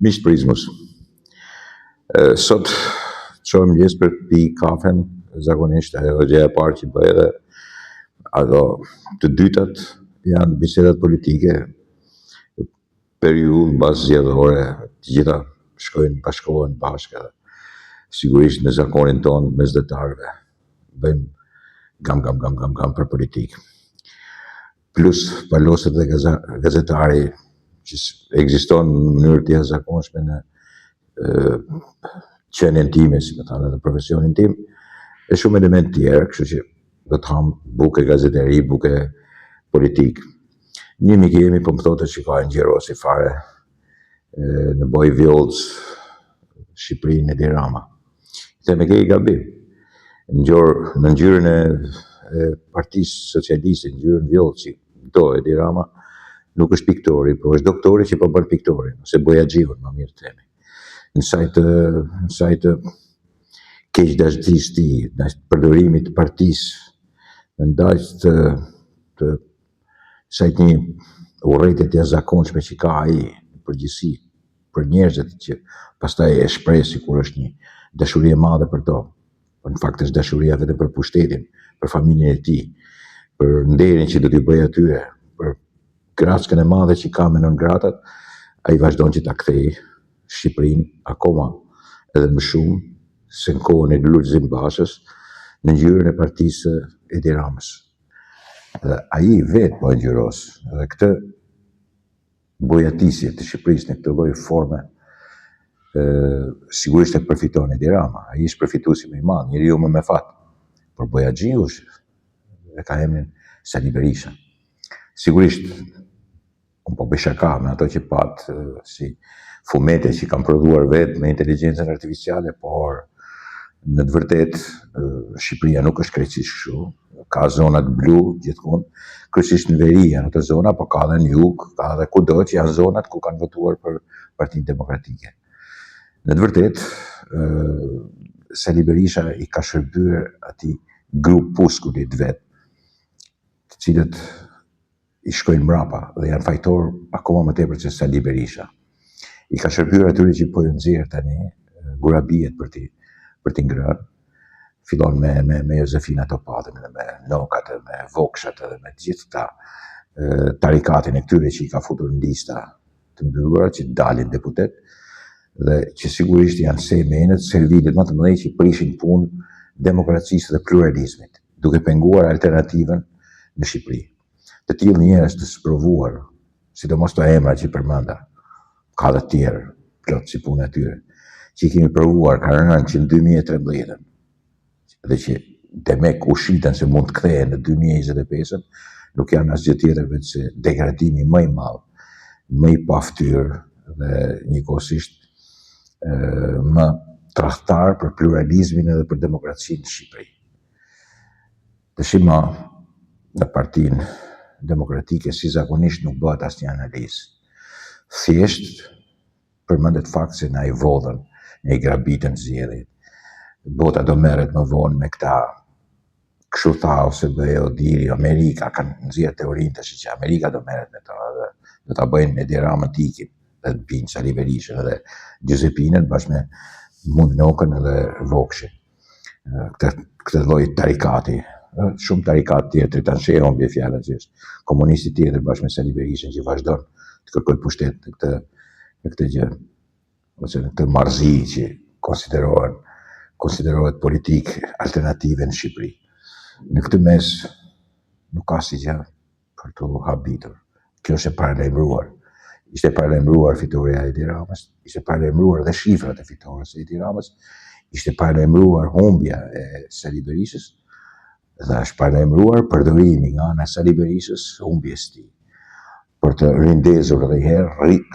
Miqtë Prizmës, sot çohem mëngjes për të pi kafen, zakonisht ajo gjëja e parë që bëj edhe ato të dytat janë bisedat politike, periudhë mbas zgjedhore, të gjitha bashkohen bashkë edhe sigurisht në zakonin tonë mesdhetarëve bëjmë gam për politikë. Plus paloset dhe gazetari që ekziston në mënyrë të jashtëzakonshme në qenien time, si më thënë, në profesionin tim, e shumë element tjerë, kështu që do të ham buke gazetari, buke politikë. Një mik jemi po më thotë shikoj ngjyrosi fare në boj vjollc Shqipërinë e Edi Rama. Them ke i gabim. Në ngjyrën e Partisë Socialiste, ngjyrën vjollci, do Edi Rama nuk është piktori, po është doktori që po bën piktorin, ose bojaxhiun, më mirë të themi. Në sajtë keqdashtisë ti, në përdorimit të partisë në ndaj të sajtë një urrejtje të jashtëzakonshme që ka ai në përgjithësi për njerëzit që pastaj e shpreh kur është një dashuri e madhe për to. Po në fakt është dashuria vetëm për pushtetin, për familjen e tij, për nderin që do t'i bëj atyre, për grackën e madhe që ka me nëngratat, ai vazhdon që ta kthej Shqipërinë akoma edhe më shumë se në kohën e Lulzim Bashës në ngjyrën e Partisë Edi Ramës. Dhe ai vetë po ngjyros, edhe këtë bojatisje të Shqipërisë në këtë lloj forme sigurisht e përfiton Edi Rama. Ai është përfituesi më i madh, njeriu më me fat. Por bojaxhiu e ka emrin Sali Berisha. Sigurisht unë po bëj shaka me ato që pat si fumete që kanë prodhuar vetë me inteligjencën artificiale, por në të vërtetë Shqipëria nuk është krejtësisht kështu. Ka zonat blu gjithmonë, kryesisht në veri janë ato zona, po ka edhe në jug, ka edhe kudo që janë zonat ku kanë votuar për Partinë Demokratike. Në të vërtetë, Sali Berisha i ka shërbyer atij grupuskullit vet, të cilët i shkojnë mbrapa dhe janë fajtor akoma më tepër se Sali Berisha. I ka shërbyer atyre që po ju nxjerr tani gurabiet për t'i ngrënë. Fillon me Josefina Topatën, me Nokat, me Vokshat, edhe me të gjithë këta tarikatin e këtyre që i ka futur në lista të mbyllura që dalin deputet, dhe që sigurisht janë semenët, servilet më të mëdhenj që prishin punë demokracisë dhe pluralizmit, duke penguar alternativën në Shqipëri. Të tillë njerëz të sprovuar, sidomos të emra që përmenda, ka dhe tjerë, plot si punë e tyre, që i kemi provuar, ka rënë që në 2013, dhe që demek u shiten se mund të kthehen në 2025, nuk janë asgjë tjetër veç se degradimi më i madh, më i paftyr dhe njëkohësisht më tradhtar për pluralizmin edhe për demokracinë në Shqipëri. Dëshima në Partinë Demokratike si zakonisht nuk bëhet asnjë analizë. Thjesht përmendet fakt se na i vodhën, ne i grabitën zgjedhjet. Bota do merret më vonë me këta kështu tha ose bëj Odiri, Amerika kanë nxjerrë teorinë tash që Amerika do merret me to edhe do ta bëjnë Edi Ramën të ikin, dhe të binë Sali Berishën edhe Gjozepinën bashkë me Mund Nokën edhe Vokshin. Këtë lloj tarikati, shumë tarikat tjetër, tash e humbje fjalën që është komunisti tjetër bashkë me Sali Berishën që vazhdon të kërkojë pushtet në këtë gjë, ose në këtë marrëzi që konsiderohet politikë alternative në Shqipëri. Në këtë mes nuk ka si gjë për të habitur. Kjo është e paralajmëruar. Ishte paralajmëruar fitoria e Edi Ramës, ishte paralajmëruar dhe shifrat e fitores së Edi Ramës, ishte paralajmëruar humbja e Sali Berishës dhe është paralajmëruar përdorimi nga ana e Sali Berishës humbjes së tij. Për të rindezur edhe herë,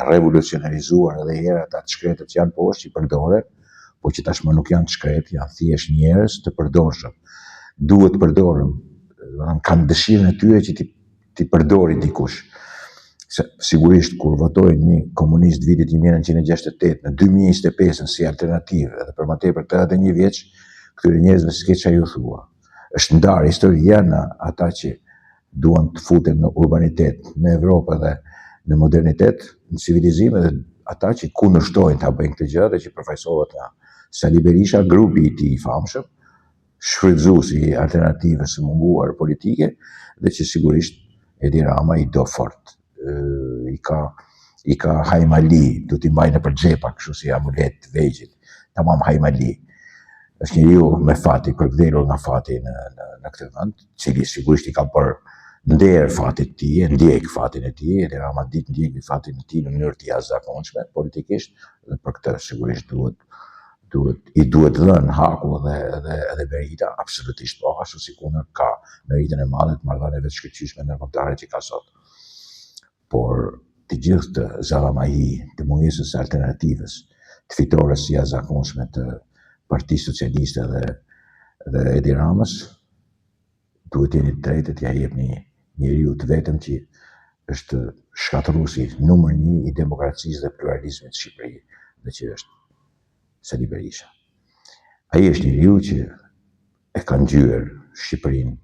revolucionarizuar edhe herë ata të shkretët që janë poshtë që përdoren, po që tashmë nuk janë të shkretë, janë thjesht njerëz të përdorshëm. Duhet të përdorëm, kanë dëshirën e tyre që ti përdori dikush. Sigurisht kur votojnë një komunist vitit 1968 në 2025 si alternativë edhe për më tepër 81 vjeç, këtyre njerëzve s'ke çfarë ju thua. Është ndarë historia në ata që duan të futen në urbanitet, në Evropë dhe në modernitet, në civilizim, dhe ata që kundërshtojnë ta bëjnë këtë gjë dhe që përfaqësohet nga Sali Berisha, grupi i tij i famshëm, shfrytëzuesi i alternativës së munguar politike dhe që sigurisht Edi Rama i do fort. I ka hajmali, du t'i mbajnë për xhepa, kështu si amulet vegjit, tamam hajmali. Është njeriu me fati, përkthyer nga fati në këtë vend, cili sigurisht i ka bërë nder fatit të tij, ndjek fatin e tij, Edi Rama ditë ndjek fatin e tij në mënyrë të jashtëzakonshme politikisht, dhe për këtë sigurisht i duhet dhënë haku dhe merita, absolutisht po, ashtu si kundër ka meritën e madhe të marrëdhënieve të shkëlqyeshme ndërkombëtare që ka sot. Por të gjithë të zalamahi të mungesës së alternativës, të fitores së jashtëzakonshme të Partisë Socialiste dhe Edi Ramës, duhet jeni të drejtë t'ia jepni njeriu të vetëm që është shkatërruesi numër 1 i demokracisë dhe pluralizmit në Shqipëri, dhe që është Sali Berisha. Ai është njeriu që e ka ngjyrë Shqipërinë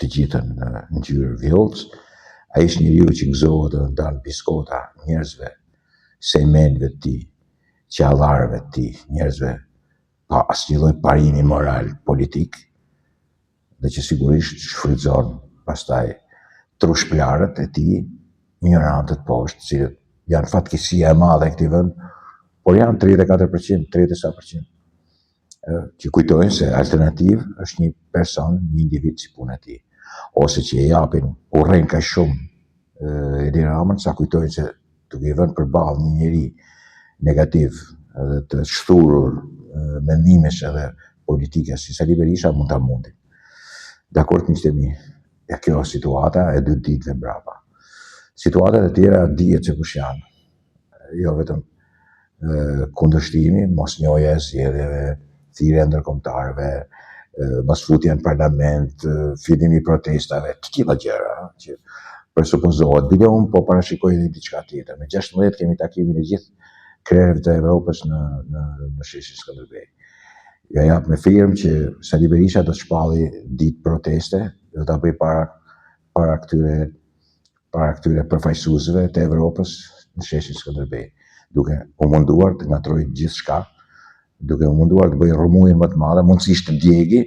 të gjithën në ngjyrë vjollc. Ai është njeriu që gëzohet dhe ndan biskota njerëzve, sejmenëve të tij, qellarëve të tij, njerëzve pa asnjë lloj parimi moral politik, dhe që sigurisht shfrytëzon pastaj trushplarët e tij, ignorantët poshtë, cilët janë fatkeqësia e madhe e këtij vend, por janë 34%, 30%, që kujtojnë se Alternativë është një person, një individ si puna e tij, ose që e japin urrejnë kaq shumë Edi Ramën, sa kujtojnë se duke i vënë përballë një njeri negativ edhe të shturur mendimesh edhe politike si Sali Berisha mund ta mundin. Dakord, miqtë e mi, e kjo është situata e 2 ditëve mbrapa. Situatat e tjera dihet se kush janë, jo vetëm kundërshtimi, mosnjohja e zgjedhjeve, thirrja e ndërkombëtarëve, mosfutja në parlament, fillimi i protestave, të tilla gjëra që presupozohet. Bile unë po parashikoj edhe diçka tjetër. Me 16 kemi takimin e gjithë krerëve të Evropës në sheshin Skënderbej. Ja jap me firmë që Sali Berisha do të shpalli ditë proteste, do ta bëj para këtyre përfaqësuesve të Evropës në sheshin Skënderbej, duke u munduar të ngatrojë gjithçka, duke u munduar të bëjë rrëmujën më të madhe, mundësisht të djegi,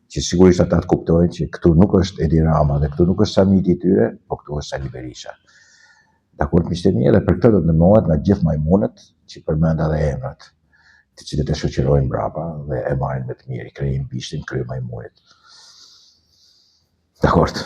që sigurisht ata të kuptojnë që këtu nuk është Edi Rama dhe këtu nuk është samiti i tyre, po këtu është Sali Berisha. Dakord, miqtë e mi, edhe për këtë do të ndërmohet nga gjithë majmunët që përmenda dhe emrat, të cilët e shoqërojnë mbrapa dhe e marrin me të mirë, i krejnë bishtin, krye majmunit. Dakord.